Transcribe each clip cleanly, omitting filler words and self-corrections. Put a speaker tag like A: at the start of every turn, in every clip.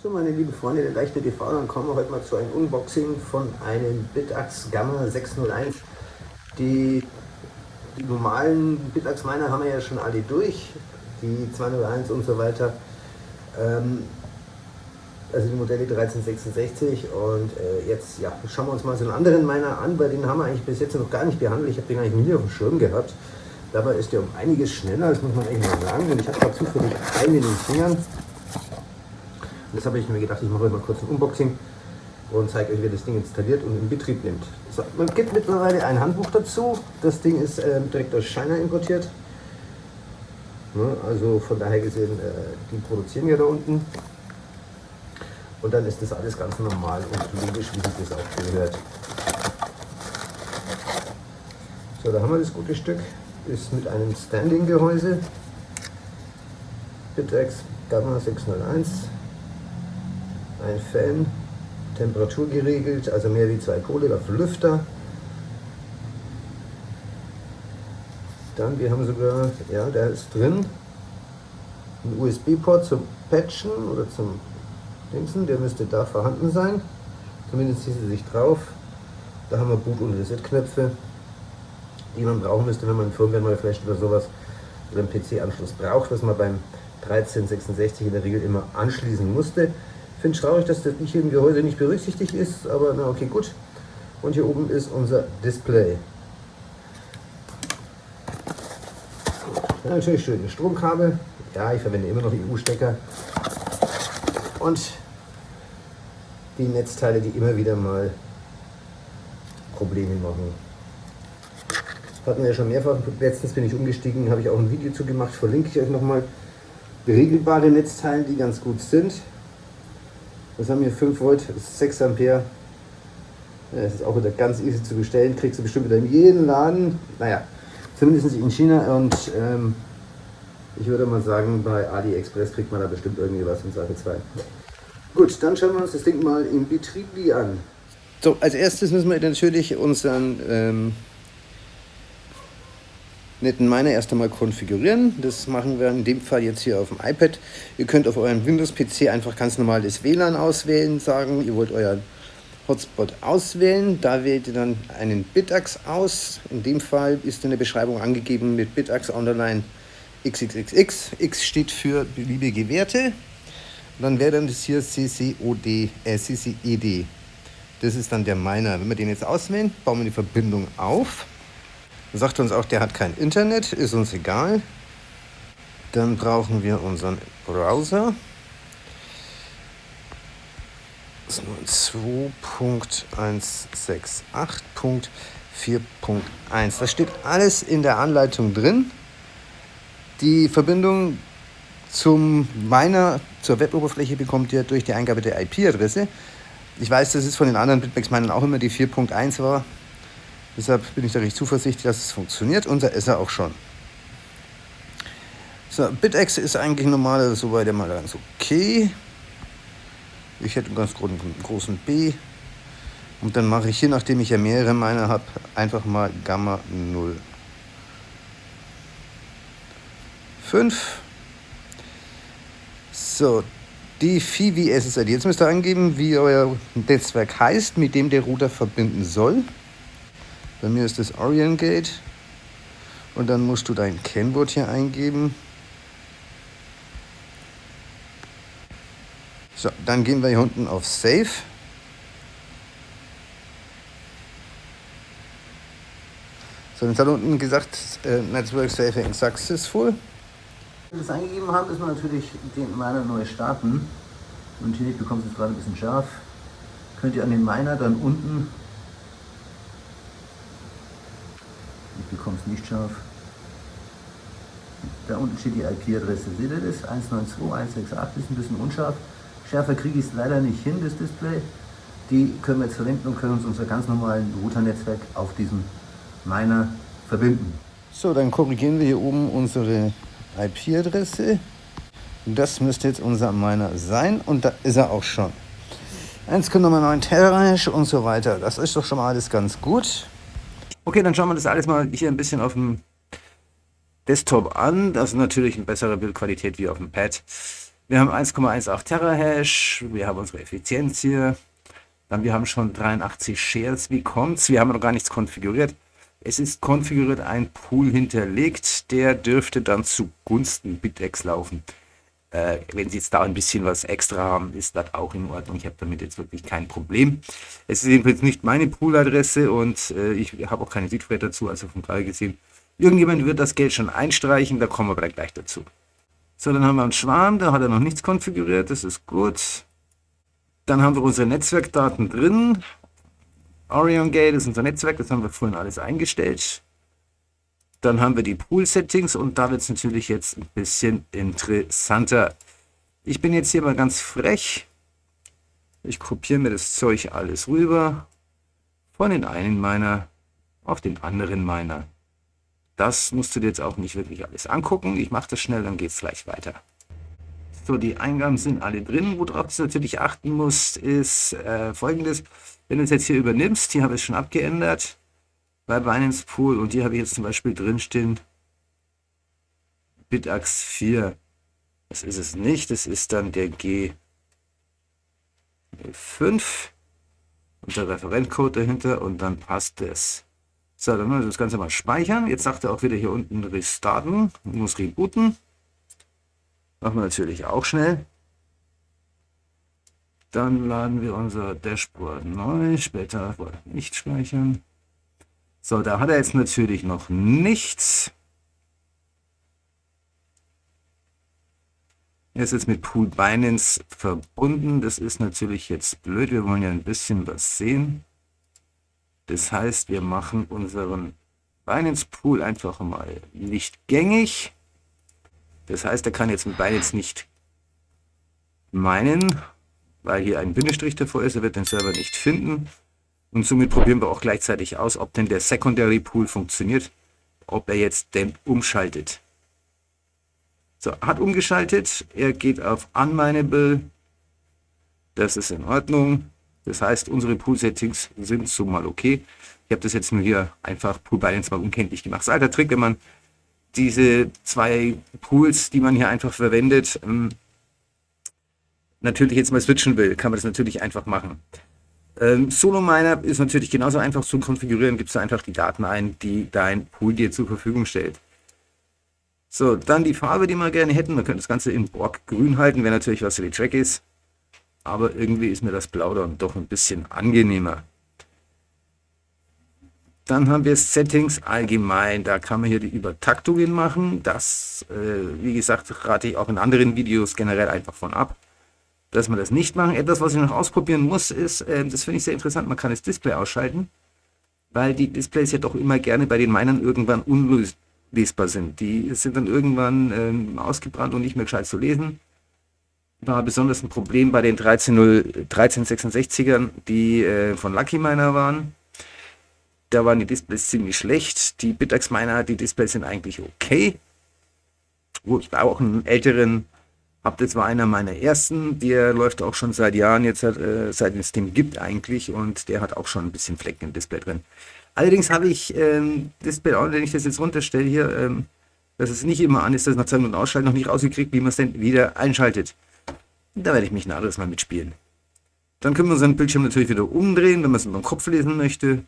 A: So, meine lieben Freunde der leichten TV, dann kommen wir heute mal zu einem Unboxing von einem Bitax Gamma 601. Die normalen Bitax Miner haben wir ja schon alle durch, die 201 und so weiter. Also die Modelle 1366 und jetzt ja, schauen wir uns mal so einen anderen Miner an, bei denen haben wir eigentlich bis jetzt noch gar nicht behandelt. Ich habe den eigentlich nie auf dem Schirm gehabt. Dabei ist der um einiges schneller, das muss man eigentlich mal sagen. Und ich habe gerade zufällig einen in den Fingern. Und das habe ich mir gedacht, ich mache heute mal kurz ein Unboxing und zeige euch, wie das Ding installiert und in Betrieb nimmt. So, man gibt mittlerweile ein Handbuch dazu. Das Ding ist direkt aus China importiert. Ne, also von daher gesehen, die produzieren ja da unten. Und dann ist das alles ganz normal und logisch, wie sich das auch gehört. So, da haben wir das gute Stück. Ist mit einem Standing-Gehäuse. Bitax Gamma 601. Ein Fan, Temperatur geregelt, also mehr wie 2 Pole auf Lüfter. Dann, wir haben sogar, ja, da ist drin ein USB-Port zum Patchen oder zum Dingsen, der müsste da vorhanden sein. Zumindest zieht sie sich drauf. Da haben wir Boot- und Reset-Knöpfe, die man brauchen müsste, wenn man ein Firmware neu flasht oder sowas oder einen PC-Anschluss braucht, was man beim 1366 in der Regel immer anschließen musste. Ich finde es traurig, dass das hier im Gehäuse nicht berücksichtigt ist, aber na okay, gut. Und hier oben ist unser Display. Ja, natürlich schön Stromkabel. Ja, ich verwende immer noch EU-Stecker. Und die Netzteile, die immer wieder mal Probleme machen. Hatten wir ja schon mehrfach. Letztens bin ich umgestiegen, habe ich auch ein Video zu gemacht, verlinke ich euch nochmal. Regelbare Netzteile, die ganz gut sind. Das haben hier 5 Volt, 6 Ampere. Ja, das ist auch wieder ganz easy zu bestellen. Kriegst du bestimmt wieder in jedem Laden. Naja, zumindest in China. Und ich würde mal sagen, bei AliExpress kriegt man da bestimmt irgendwie was in Sache 2. Gut, dann schauen wir uns das Ding mal im Betrieb an. So, als erstes müssen wir natürlich unseren netten Miner erst einmal konfigurieren. Das machen wir in dem Fall jetzt hier auf dem iPad. Ihr könnt auf eurem Windows-PC einfach ganz normal das WLAN auswählen, sagen, ihr wollt euren Hotspot auswählen. Da wählt ihr dann einen Bitax aus. In dem Fall ist in der Beschreibung angegeben mit Bitax Underline XXXX. X steht für beliebige Werte. Und dann wäre dann das hier CCED. Das ist dann der Miner. Wenn wir den jetzt auswählen, bauen wir die Verbindung auf. Sagt uns auch, der hat kein Internet, ist uns egal. Dann brauchen wir unseren Browser. Das ist 2.168.4.1. Das steht alles in der Anleitung drin. Die Verbindung zum Miner, zur Weboberfläche bekommt ihr durch die Eingabe der IP-Adresse. Ich weiß, dass es von den anderen Bitmax-Minern auch immer die 4.1 war. Deshalb bin ich da recht zuversichtlich, dass es funktioniert. Und da ist er auch schon. So, Bitax ist eigentlich normal, soweit mal ganz okay. Ich hätte einen ganz großen B. Und dann mache ich hier, nachdem ich ja mehrere Miner habe, einfach mal Gamma 05. So, die FiWi-SSID. Jetzt müsst ihr angeben, wie euer Netzwerk heißt, mit dem der Router verbinden soll. Bei mir ist das OrionGate. Und dann musst du dein Kennwort hier eingeben. So, dann gehen wir hier unten auf Save. So, jetzt hat unten gesagt, Network Saving Successful. Wenn wir das eingegeben haben, ist man natürlich den Miner neu starten. Und hier bekommt es gerade ein bisschen scharf. Könnt ihr an den Miner dann unten. Ich bekomme es nicht scharf. Da unten steht die IP-Adresse. Seht ihr das? 192.168 ist ein bisschen unscharf. Schärfer kriege ich es leider nicht hin, das Display. Die können wir jetzt verwenden und können uns unser ganz normalen Router-Netzwerk auf diesem Miner verbinden. So, dann korrigieren wir hier oben unsere IP-Adresse. Das müsste jetzt unser Miner sein und da ist er auch schon. 1,9 Terahash und so weiter. Das ist doch schon mal alles ganz gut. Okay, dann schauen wir das alles mal hier ein bisschen auf dem Desktop an. Das ist natürlich eine bessere Bildqualität wie auf dem Pad.
B: Wir haben 1,18 Terahash, wir haben unsere Effizienz hier, dann wir haben schon 83 Shares. Wie kommt's? Wir haben noch gar nichts konfiguriert. Es ist konfiguriert ein Pool hinterlegt, der dürfte dann zugunsten BitX laufen. Wenn Sie jetzt da ein bisschen was extra haben, ist das auch in Ordnung. Ich habe damit jetzt wirklich kein Problem. Es ist jedenfalls nicht meine Pooladresse und ich habe auch keine Seedphrase dazu, also von daher gesehen, irgendjemand wird das Geld schon einstreichen, da kommen wir aber gleich dazu. So, dann haben wir einen Schwarm, da hat er noch nichts konfiguriert, das ist gut. Dann haben wir unsere Netzwerkdaten drin. Orion Gate ist unser Netzwerk, das haben wir vorhin alles eingestellt. Dann haben wir die Pool-Settings und da wird es natürlich jetzt ein bisschen interessanter. Ich bin jetzt hier mal ganz frech. Ich kopiere mir das Zeug alles rüber. Von den einen Miner auf den anderen Miner. Das musst du dir jetzt auch nicht wirklich alles angucken. Ich mache das schnell, dann geht es gleich weiter. So, die Eingaben sind alle drin. Worauf du natürlich achten musst, ist folgendes. Wenn du es jetzt hier übernimmst, hier habe ich es schon abgeändert. Bei Binance Pool und hier habe ich jetzt zum Beispiel drin stehen BitAX 4. Das ist es nicht, das ist dann der G5 und der Referentcode dahinter und dann passt es. So, dann müssen wir das Ganze mal speichern. Jetzt sagt er auch wieder hier unten restarten, muss rebooten. Machen wir natürlich auch schnell. Dann laden wir unser Dashboard neu, später nicht speichern. So, da hat er jetzt natürlich noch nichts. Er ist jetzt mit Pool Binance verbunden. Das ist natürlich jetzt blöd. Wir wollen ja ein bisschen was sehen. Das heißt, wir machen unseren Binance Pool einfach mal nicht gängig. Das heißt, er kann jetzt mit Binance nicht meinen, weil hier ein Bindestrich davor ist. Er wird den Server nicht finden. Und somit probieren wir auch gleichzeitig aus, ob denn der Secondary Pool funktioniert, ob er jetzt denn umschaltet. So, hat umgeschaltet, er geht auf Unmineable, das ist in Ordnung. Das heißt, unsere Pool-Settings sind so mal okay. Ich habe das jetzt nur hier einfach Pool Binance mal unkenntlich gemacht. Das ist ein alter Trick, wenn man diese zwei Pools, die man hier einfach verwendet, natürlich jetzt mal switchen will, kann man das natürlich einfach machen. Solo Miner ist natürlich genauso einfach zu konfigurieren, gibst du einfach die Daten ein, die dein Pool dir zur Verfügung stellt. So, dann die Farbe, die wir gerne hätten. Man könnte das Ganze in Borg grün halten, wäre natürlich was für die Trackies. Aber irgendwie ist mir das Blau dann doch ein bisschen angenehmer. Dann haben wir Settings allgemein. Da kann man hier die Übertaktungen machen. Das, wie gesagt, rate ich auch in anderen Videos generell einfach von ab, dass man das nicht machen. Etwas, was ich noch ausprobieren muss, ist, das finde ich sehr interessant, man kann das Display ausschalten, weil die Displays ja doch immer gerne bei den Minern irgendwann unlesbar sind. Die sind dann irgendwann ausgebrannt und nicht mehr gescheit zu lesen. War besonders ein Problem bei den 1366ern, die von Lucky Miner waren. Da waren die Displays ziemlich schlecht. Die BitAX Miner, die Displays sind eigentlich okay. Wo ich auch einen älteren das war einer meiner ersten, der läuft auch schon seit Jahren, jetzt seit es den gibt eigentlich, und der hat auch schon ein bisschen Flecken im Display drin. Allerdings habe ich Display, auch wenn ich das jetzt runterstelle hier, dass es nicht immer an ist, dass nach 2 Minuten ausschalten, noch nicht rausgekriegt, wie man es denn wieder einschaltet. Da werde ich mich ein anderes Mal mitspielen. Dann können wir unseren Bildschirm natürlich wieder umdrehen, wenn man es mit dem Kopf lesen möchte.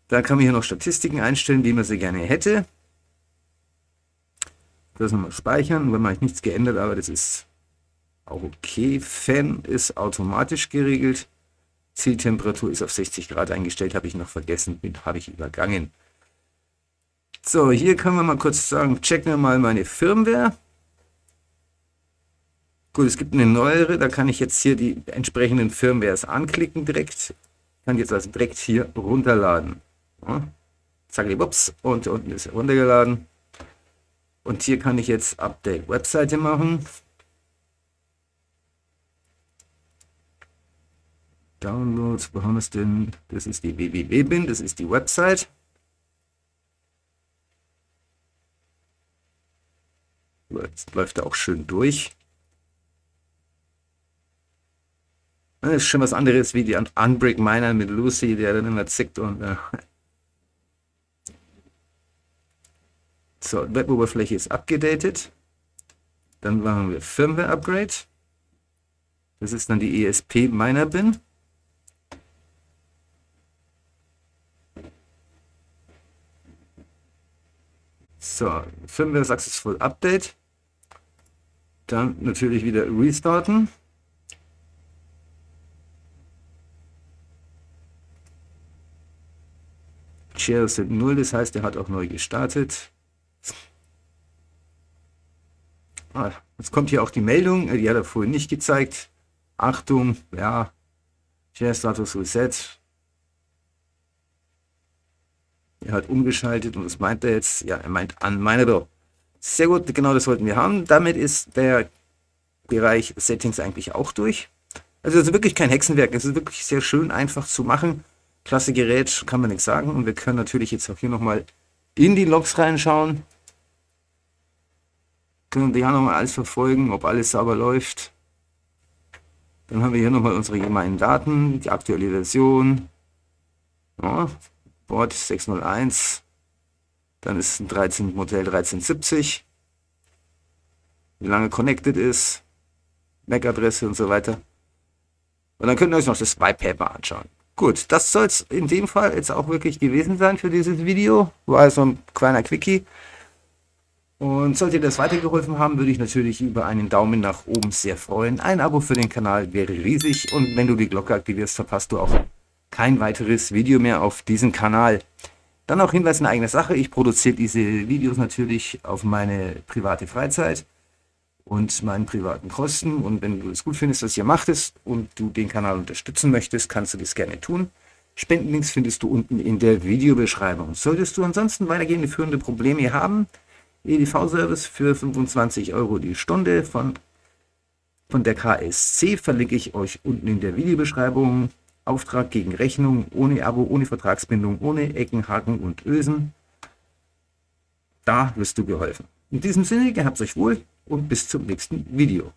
B: Da kann man hier noch Statistiken einstellen, wie man sie gerne hätte. Das nochmal speichern, wenn man nichts geändert, aber das ist auch okay. Fan ist automatisch geregelt. Zieltemperatur ist auf 60 Grad eingestellt, habe ich noch vergessen, habe ich übergangen. So, hier können wir mal kurz sagen, checken wir mal meine Firmware. Gut, es gibt eine neuere, da kann ich jetzt hier die entsprechenden Firmwares anklicken direkt. Kann jetzt also direkt hier runterladen. Ja. Zack, ups, und unten ist er runtergeladen. Und hier kann ich jetzt Update Webseite machen. Downloads, wo haben wir es denn? Das ist die www.bin, das ist die Website. Jetzt läuft er auch schön durch. Das ist schon was anderes wie die Unbrick Miner mit Lucy, der dann immer zickt und so, Web-Oberfläche ist abgedatet. Dann machen wir Firmware Upgrade. Das ist dann die ESP Miner Bin. So, Firmware Successful Update. Dann natürlich wieder restarten. Shares sind 0, das heißt, er hat auch neu gestartet. Jetzt kommt hier auch die Meldung, die hat er vorhin nicht gezeigt. Achtung, ja, Share Status Reset. Er hat umgeschaltet und was meint er jetzt? Ja, er meint Unmineable. Sehr gut, genau das wollten wir haben. Damit ist der Bereich Settings eigentlich auch durch. Also es ist wirklich kein Hexenwerk, es ist wirklich sehr schön einfach zu machen. Klasse Gerät, kann man nichts sagen. Und wir können natürlich jetzt auch hier nochmal in die Logs reinschauen. Können wir ja nochmal alles verfolgen, ob alles sauber läuft. Dann haben wir hier nochmal unsere gemeinen Daten, die aktuelle Version. Ja, Board 601. Dann ist ein Modell 1370. Wie lange connected ist. MAC-Adresse und so weiter. Und dann könnt ihr euch noch das White Paper anschauen. Gut, das soll es in dem Fall jetzt auch wirklich gewesen sein für dieses Video. War also ein kleiner Quickie. Und sollte dir das weitergeholfen haben, würde ich natürlich über einen Daumen nach oben sehr freuen. Ein Abo für den Kanal wäre riesig. Und wenn du die Glocke aktivierst, verpasst du auch kein weiteres Video mehr auf diesem Kanal. Dann auch Hinweis in eigener Sache. Ich produziere diese Videos natürlich auf meine private Freizeit und meinen privaten Kosten. Und wenn du es gut findest, was ihr macht und du den Kanal unterstützen möchtest, kannst du das gerne tun. Spendenlinks findest du unten in der Videobeschreibung. Solltest du ansonsten weitergehende führende Probleme haben, EDV-Service für 25 € die Stunde von der KSC verlinke ich euch unten in der Videobeschreibung. Auftrag gegen Rechnung, ohne Abo, ohne Vertragsbindung, ohne Ecken, Haken und Ösen. Da wirst du geholfen. In diesem Sinne, gehabt euch wohl und bis zum nächsten Video.